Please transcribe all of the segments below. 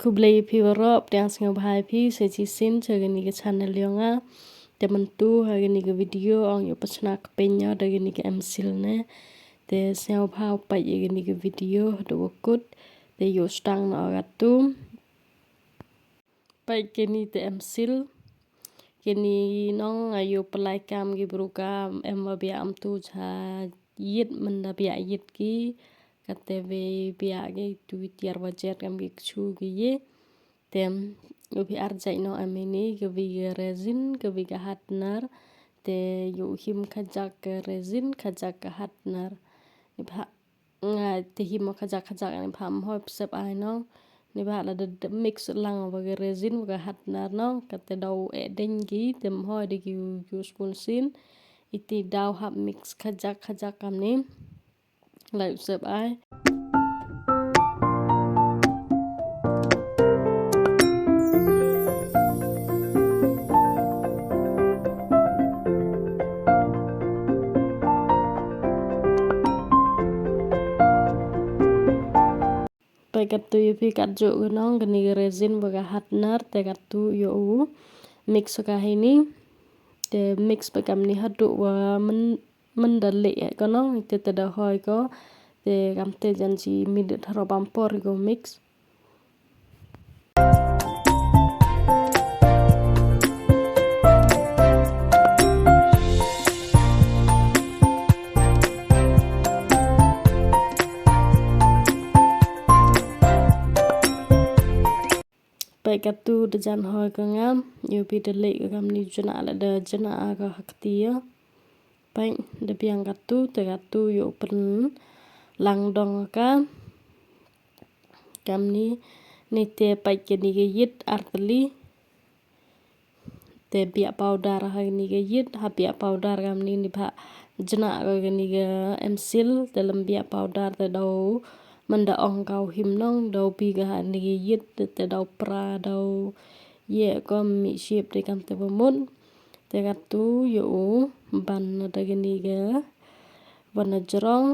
Kublai piwarop yang singa bahai pi sejisin segini ke channel yonga temen tu hari ke video ong yo pasna ke penya dari ke emsil ne te singa bahau pa gini ke video do kut te yo stang na gatu pa gini te emsil kini nong ayo pelai kam gi beruka bia am tu cha yit menda bia yit ki KTV bia gi tu tiar wajet kam gi chu gi ye tem yo bi arjai no amini ke vi resin ke vi hatnar te yo him kajak ke resin kajak ke hatnar ni ba nga te him kajak ni pham hoi sep ai no ni ba la de mix lang wa ke resin wa hatnar no kate dau e dengi tem hoi de yu spoon sin iti dau hap mix kajak kam ni lai sep ai katu yu pi katjo gunong geni resin baga hatnar te katu yo mix ka hini te mix bagam ni hadu wa mendale gunong te da hoi ko te kam te janji midit haro bampor go mix pai katu de jan hoi ka ngam yo pi de le kam ni jana la de jana ka haktia pai de piang katu te katu yo pen lang dong ka kam ni te pai ke ni ge yit artli te bia powder ha ni ge yit ha bia powder kam ni ba jana ka ni ge emsil dalam bia powder te dau manda ong kau him nong dau pi ga ni yit te dau pra dau ye ko mi ship de kam te mun te katu yo ban de ni ga wana jrong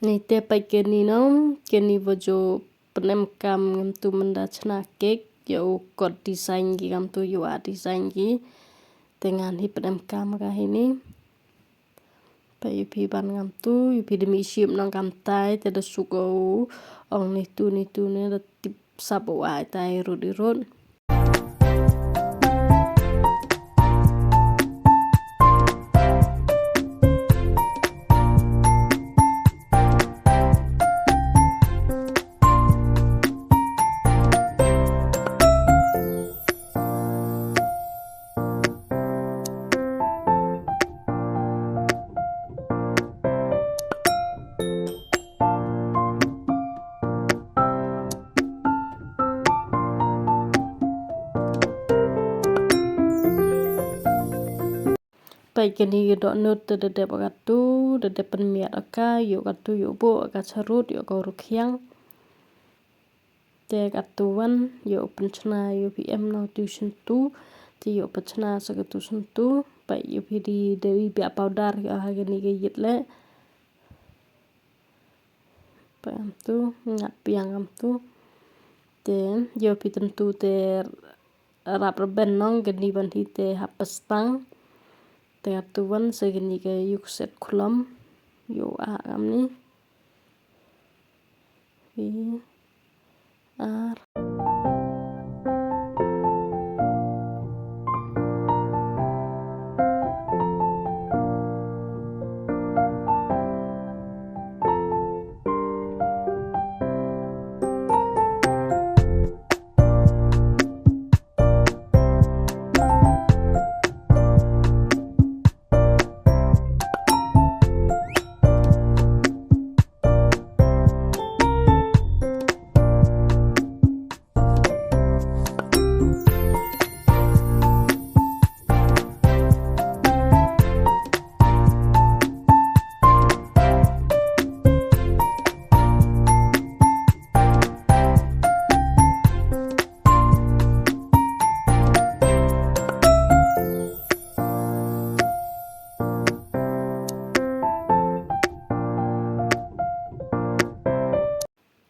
ni te pai ke ni nong ke ni vojo penem kam tu menda chna cake yo kot design gi kam tu yo a design gi dengan hi penem kam ka hini pa yu pi ban ngam tu yu pi de mi ship nong kam tai te de suko ong ni tu ne de tip sap wa tai ru di rut pai kini do nut de katu de pen miat aka yo katu yo bo ka charut yo ko rukhyang te katu wan yo penchna yo pm no tuition tu ti yo penchna sa tuition tu pai yo pi di de bia powder ha gani ge yit le pai am tu ngat piang am tu te yo pi tentu te rap ben nong gani ban hi te hapastang te atuan segini ke yuk set kulam yo a am ni vi ar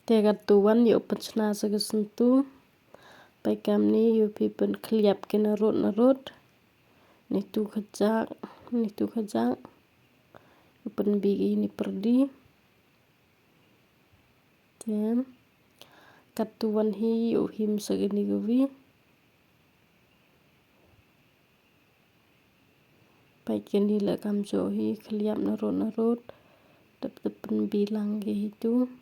Tegatuan yuk pecna segesentu. Paikam ni yuk pipen kliap ke narut. Nitu kejak. Yupen bigi ini perdi. Tem. Katuan hi yuk him segini guvi. Paikin hi lekam johi kliap narut. Depen bilang gitu.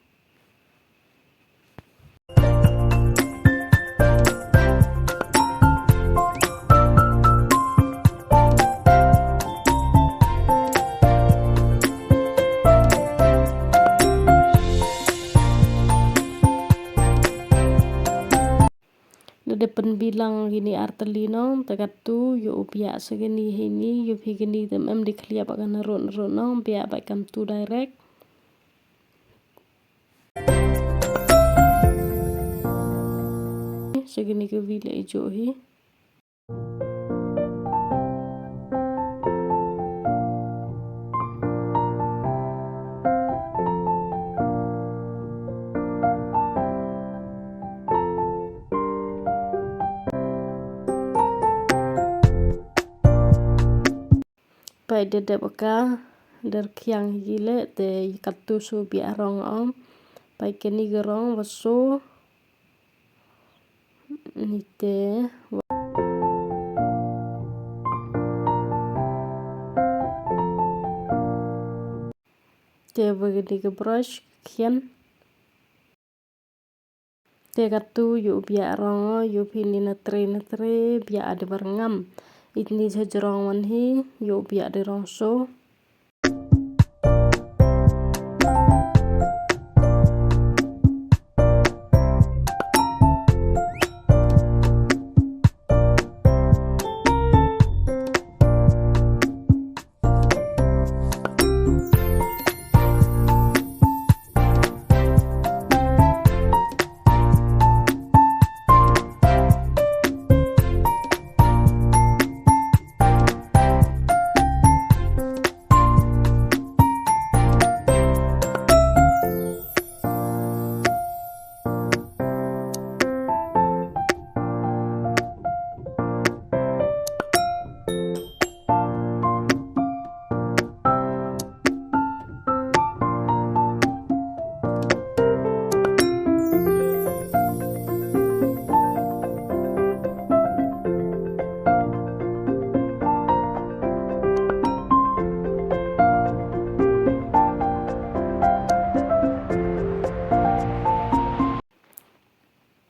Depan bilang gini artelino tegatu yuk biak segini ini yuk gini tem dikliap akan narut nong biak baikam tu direct. Segini ke vile ijo hi. Pai dede baka der kiang gile te katu su biak rong om. Pai keni gerong waso nite te begini ke brush kian te katu yuk biak rong yuk pini natre biak ada berngam ini jerong wan hi yuk biak de rong so.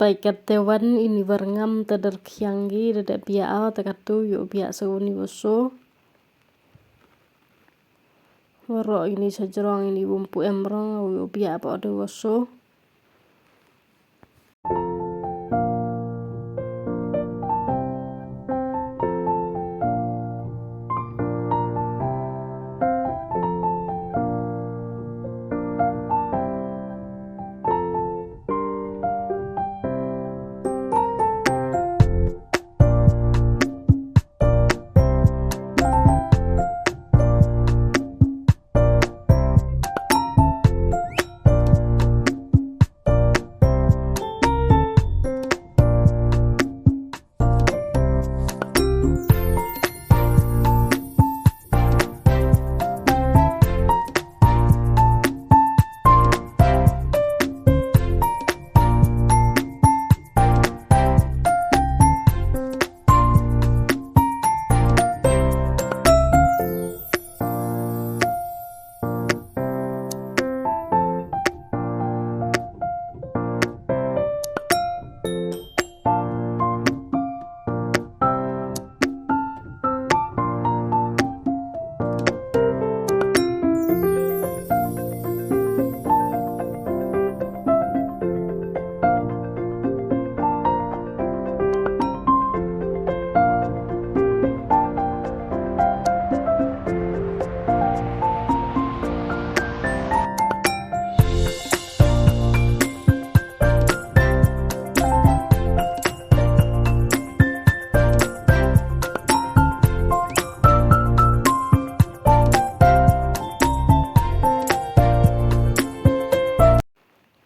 Paikat tewan ini berngam teder kianggi dedak biak tekatu yuk biak seuni waso. Warok ini sejerong ini bumbu emrong yuk biak apa ada waso.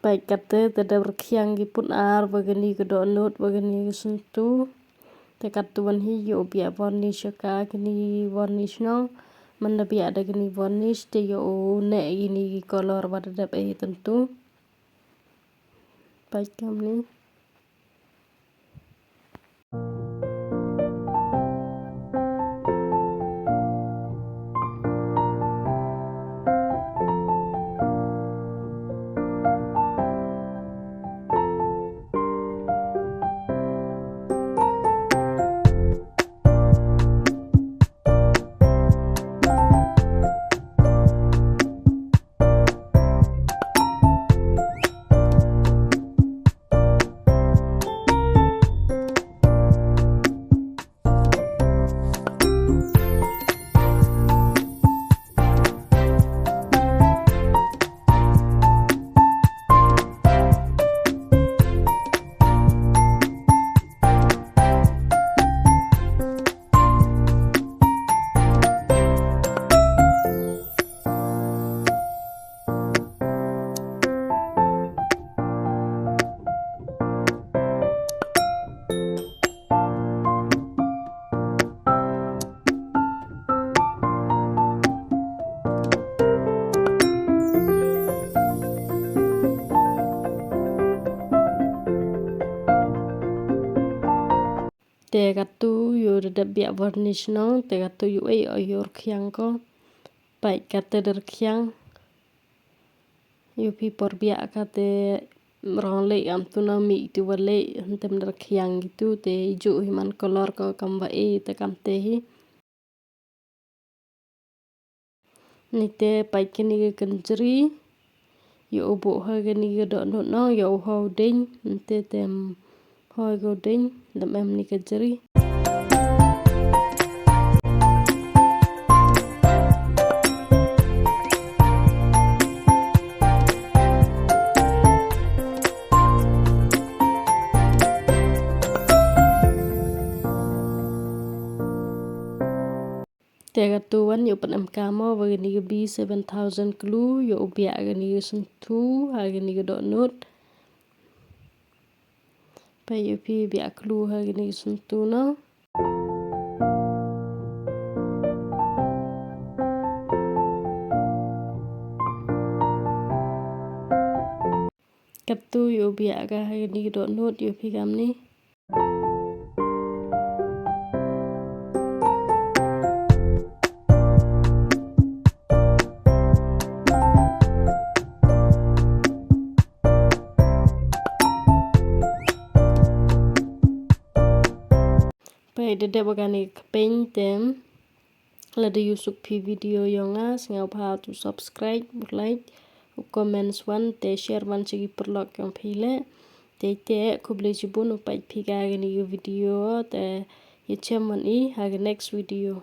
Baik kata tada berkiang gipun ar bagani ke donut bagani ke sentuh. Te katuan hi yo biak varnish ka gini varnish no. Mana biak ada gini varnish te yo ne gini color pada dap tentu. Baik kam ni. Te katu yo dah biak varnish no. Te katu yo yor kiang ko. Baik kata der kiang. Yo pi por biak kate rong le am tu na mi tu wale tem der kiang gitu te ijo himan kolor ko kam wa te kam te hi. Ni te baik kini ke kenjeri. Yo obo ha gini ke donut no yo ho ding te tem hoi go ding dam em ni kenjeri. Te katuan yo pan em kamo bagani ke B7000 clue yo biak gani ke sentu ha gani ke donut. Pa yo pi biak clue ha gani ke sentu no. Katu yo biak ka ha gani ke donut yo pi kam ni. Baik dede bagani kepen tem. Lada yusuk pi video yonga singau pa tu subscribe, like, comments one te share one segi perlok yang pile. Te ku boleh jibun upai pi ka gani video te ye chaman I ha next video.